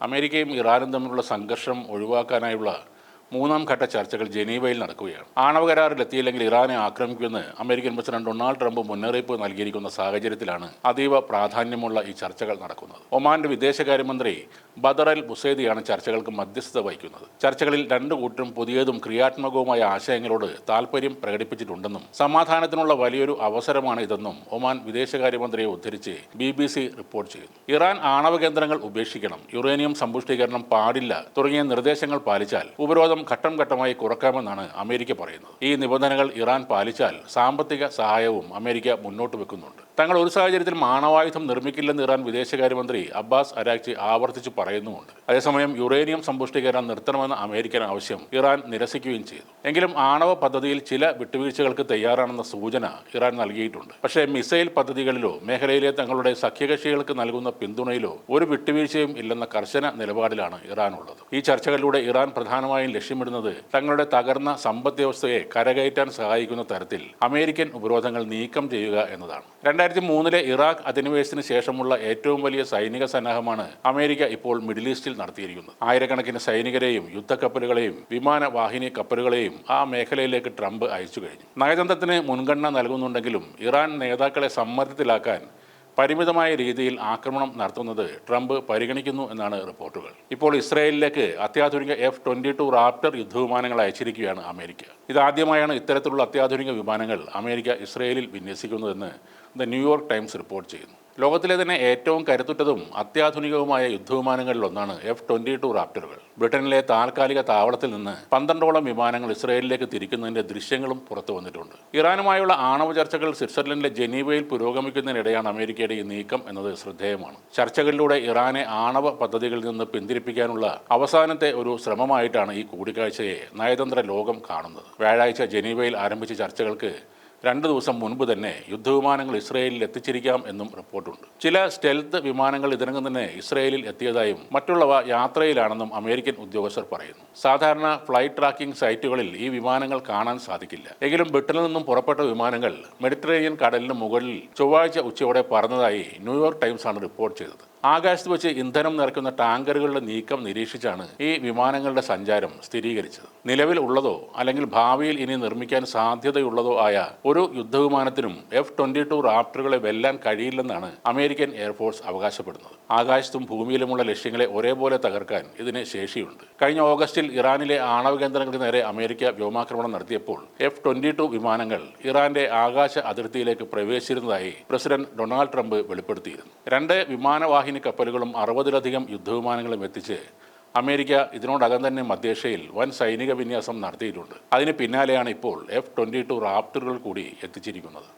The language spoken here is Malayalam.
അമേരിക്കയും ഇറാനും തമ്മിലുള്ള സംഘർഷം ഒഴിവാക്കാനായുള്ള മൂന്നാം ഘട്ട ചർച്ചകൾ ജനീവയിൽ നടക്കുകയാണ്. ആണവ കരാറിലെത്തിയില്ലെങ്കിൽ ഇറാനെ ആക്രമിക്കുമെന്ന് അമേരിക്കൻ പ്രസിഡന്റ് ഡൊണാൾഡ് ട്രംപ് മുന്നറിയിപ്പ് നൽകിയിരിക്കുന്ന സാഹചര്യത്തിലാണ് അതീവ പ്രാധാന്യമുള്ള ഈ ചർച്ചകൾ നടക്കുന്നത്. ഒമാന്റെ വിദേശകാര്യമന്ത്രി ബദർ അൽ ബുസൈദിയാണ് ചർച്ചകൾക്ക് മധ്യസ്ഥത വഹിക്കുന്നത്. ചർച്ചകളിൽ രണ്ടു കൂട്ടരും പുതിയതും ക്രിയാത്മകവുമായ ആശയങ്ങളോട് താൽപര്യം പ്രകടിപ്പിച്ചിട്ടുണ്ടെന്നും സമാധാനത്തിനുള്ള വലിയൊരു അവസരമാണ് ഇതെന്നും ഒമാൻ വിദേശകാര്യമന്ത്രിയെ ഉദ്ധരിച്ച് BBC റിപ്പോർട്ട് ചെയ്യുന്നു. ഇറാൻ ആണവ കേന്ദ്രങ്ങൾ ഉപേക്ഷിക്കണം, യുറേനിയം സമ്പുഷ്ടീകരണം പാടില്ല തുടങ്ങിയ നിർദ്ദേശങ്ങൾ പാലിച്ചാൽ ഉപരോധം ഘട്ടം ഘട്ടമായി കുറക്കാമെന്നാണ് അമേരിക്ക പറയുന്നത്. ഈ നിബന്ധനകൾ ഇറാൻ പാലിച്ചാൽ സാമ്പത്തിക സഹായവും അമേരിക്ക മുന്നോട്ട് വെക്കുന്നുണ്ട്. തങ്ങൾ ഒരു സാഹചര്യത്തിൽ ആണവായുധം നിർമ്മിക്കില്ലെന്ന് ഇറാൻ വിദേശകാര്യമന്ത്രി അബ്ബാസ് അരാക്ചി ആവർത്തിച്ച് പറയുന്നുമുണ്ട്. അതേസമയം യുറേനിയം സമ്പുഷ്ടീകരണം നിർത്തണമെന്ന അമേരിക്കൻ ആവശ്യം ഇറാൻ നിരസിക്കുകയും ചെയ്തു. എങ്കിലും ആണവ പദ്ധതിയിൽ ചില വിട്ടുവീഴ്ചകൾക്ക് തയ്യാറാണെന്ന സൂചന ഇറാൻ നൽകിയിട്ടുണ്ട്. പക്ഷേ മിസൈൽ പദ്ധതികളിലോ മേഖലയിലെ തങ്ങളുടെ സഖ്യകക്ഷികൾക്ക് നൽകുന്ന പിന്തുണയിലോ ഒരു വിട്ടുവീഴ്ചയും ഇല്ലെന്ന കർശന നിലപാടിലാണ് ഇറാൻ ഉള്ളത്. ഈ ചർച്ചകളിലൂടെ ഇറാൻ പ്രധാനമായും ലക്ഷ്യമിടുന്നത് തങ്ങളുടെ തകർന്ന സമ്പദ് വ്യവസ്ഥയെ കരകയറ്റാൻ സഹായിക്കുന്ന തരത്തിൽ അമേരിക്കൻ ഉപരോധങ്ങൾ നീക്കം ചെയ്യുക എന്നതാണ്. 2003 ഇറാഖ് അധിനിവേശത്തിന് ശേഷമുള്ള ഏറ്റവും വലിയ സൈനിക സന്നാഹമാണ് അമേരിക്ക ഇപ്പോൾ മിഡിൽ ഈസ്റ്റിൽ നടത്തിയിരിക്കുന്നത്. ആയിരക്കണക്കിന് സൈനികരെയും യുദ്ധക്കപ്പലുകളെയും വിമാനവാഹിനി കപ്പലുകളെയും ആ മേഖലയിലേക്ക് ട്രംപ് അയച്ചു കഴിഞ്ഞു. നയതന്ത്രത്തിന് മുൻഗണന നൽകുന്നുണ്ടെങ്കിലും ഇറാൻ നേതാക്കളെ സമ്മർദ്ദത്തിലാക്കാൻ പരിമിതമായ രീതിയിൽ ആക്രമണം നടത്തുന്നത് ട്രംപ് പരിഗണിക്കുന്നു എന്നാണ് റിപ്പോർട്ടുകൾ. ഇപ്പോൾ ഇസ്രായേലിലേക്ക് അത്യാധുനിക F-22 റാപ്റ്റർ യുദ്ധവിമാനങ്ങൾ അയച്ചിരിക്കുകയാണ് അമേരിക്ക. ഇതാദ്യമായാണ് ഇത്തരത്തിലുള്ള അത്യാധുനിക വിമാനങ്ങൾ അമേരിക്ക ഇസ്രായേലിൽ വിന്യസിക്കുന്നതെന്ന് ദ ന്യൂയോർക്ക് ടൈംസ് റിപ്പോർട്ട് ചെയ്യുന്നു. ലോകത്തിലെ തന്നെ ഏറ്റവും കരുത്തുറ്റതും അത്യാധുനികവുമായ യുദ്ധവിമാനങ്ങളിലൊന്നാണ് F-22 റാപ്റ്ററുകൾ. ബ്രിട്ടനിലെ താൽക്കാലിക താവളത്തിൽ നിന്ന് 12ഓളം വിമാനങ്ങൾ ഇസ്രായേലിലേക്ക് തിരിക്കുന്നതിന്റെ ദൃശ്യങ്ങളും പുറത്തു വന്നിട്ടുണ്ട്. ഇറാനുമായുള്ള ആണവ ചർച്ചകൾ സ്വിറ്റ്സർലൻഡിലെ ജനീവയിൽ പുരോഗമിക്കുന്നതിനിടെയാണ് അമേരിക്കയുടെ ഈ നീക്കം എന്നത് ശ്രദ്ധേയമാണ്. ചർച്ചകളിലൂടെ ഇറാനെ ആണവ പദ്ധതികളിൽ നിന്ന് പിന്തിരിപ്പിക്കാനുള്ള അവസാനത്തെ ഒരു ശ്രമമായിട്ടാണ് ഈ കൂടിക്കാഴ്ചയെ നയതന്ത്ര ലോകം കാണുന്നത്. വ്യാഴാഴ്ച ജനീവയിൽ ആരംഭിച്ച ചർച്ചകൾക്ക് 2 ദിവസം മുൻപ് തന്നെ യുദ്ധവിമാനങ്ങൾ ഇസ്രായേലിൽ എത്തിച്ചിരിക്കാം എന്നും റിപ്പോർട്ടുണ്ട്. ചില സ്റ്റെൽത്ത് വിമാനങ്ങൾ ഇതിനകം തന്നെ ഇസ്രായേലിൽ എത്തിയതായും മറ്റുള്ളവ യാത്രയിലാണെന്നും അമേരിക്കൻ ഉദ്യോഗസ്ഥർ പറയുന്നു. സാധാരണ ഫ്ലൈറ്റ് ട്രാക്കിംഗ് സൈറ്റുകളിൽ ഈ വിമാനങ്ങൾ കാണാൻ സാധിക്കില്ല. എങ്കിലും ബ്രിട്ടനിൽ നിന്നും പുറപ്പെട്ട വിമാനങ്ങൾ മെഡിറ്ററേനിയൻ കടലിന് മുകളിൽ ചൊവ്വാഴ്ച ഉച്ചയോടെ പറന്നതായി ന്യൂയോർക്ക് ടൈംസ് ആണ് റിപ്പോർട്ട് ചെയ്തത്. ആകാശത്ത് വെച്ച് ഇന്ധനം നിറയ്ക്കുന്ന ടാങ്കറുകളുടെ നീക്കം നിരീക്ഷിച്ചാണ് ഈ വിമാനങ്ങളുടെ സഞ്ചാരം സ്ഥിരീകരിച്ചത്. നിലവിൽ ഉള്ളതോ അല്ലെങ്കിൽ ഭാവിയിൽ ഇനി നിർമ്മിക്കാൻ സാധ്യതയുള്ളതോ ആയ ഒരു യുദ്ധവിമാനത്തിനും F-22 റാപ്റ്ററുകളെ വെല്ലാൻ കഴിയില്ലെന്നാണ് അമേരിക്കൻ എയർഫോഴ്സ് അവകാശപ്പെടുന്നത്. ആകാശത്തും ഭൂമിയിലുമുള്ള ലക്ഷ്യങ്ങളെ ഒരേപോലെ തകർക്കാൻ ഇതിന് ശേഷിയുണ്ട്. കഴിഞ്ഞ ഓഗസ്റ്റിൽ ഇറാനിലെ ആണവ കേന്ദ്രങ്ങൾക്ക് നേരെ അമേരിക്ക വ്യോമാക്രമണം നടത്തിയപ്പോൾ F-22 വിമാനങ്ങൾ ഇറാന്റെ ആകാശ അതിർത്തിയിലേക്ക് പ്രവേശിച്ചിരുന്നതായി പ്രസിഡന്റ് ഡൊണാൾഡ് ട്രംപ് വെളിപ്പെടുത്തിയിരുന്നു. 2 വിമാനവാഹിനി കപ്പലുകളും 60-ലധികം യുദ്ധവിമാനങ്ങളും എത്തിച്ച് അമേരിക്ക ഇതിനോടകം തന്നെ മധ്യേഷ്യയിൽ വൻ സൈനിക വിന്യാസം നടത്തിയിട്ടുണ്ട്. അതിന് പിന്നാലെയാണ് ഇപ്പോൾ F-22 റാപ്റ്ററുകൾ കൂടി എത്തിച്ചിരിക്കുന്നത്.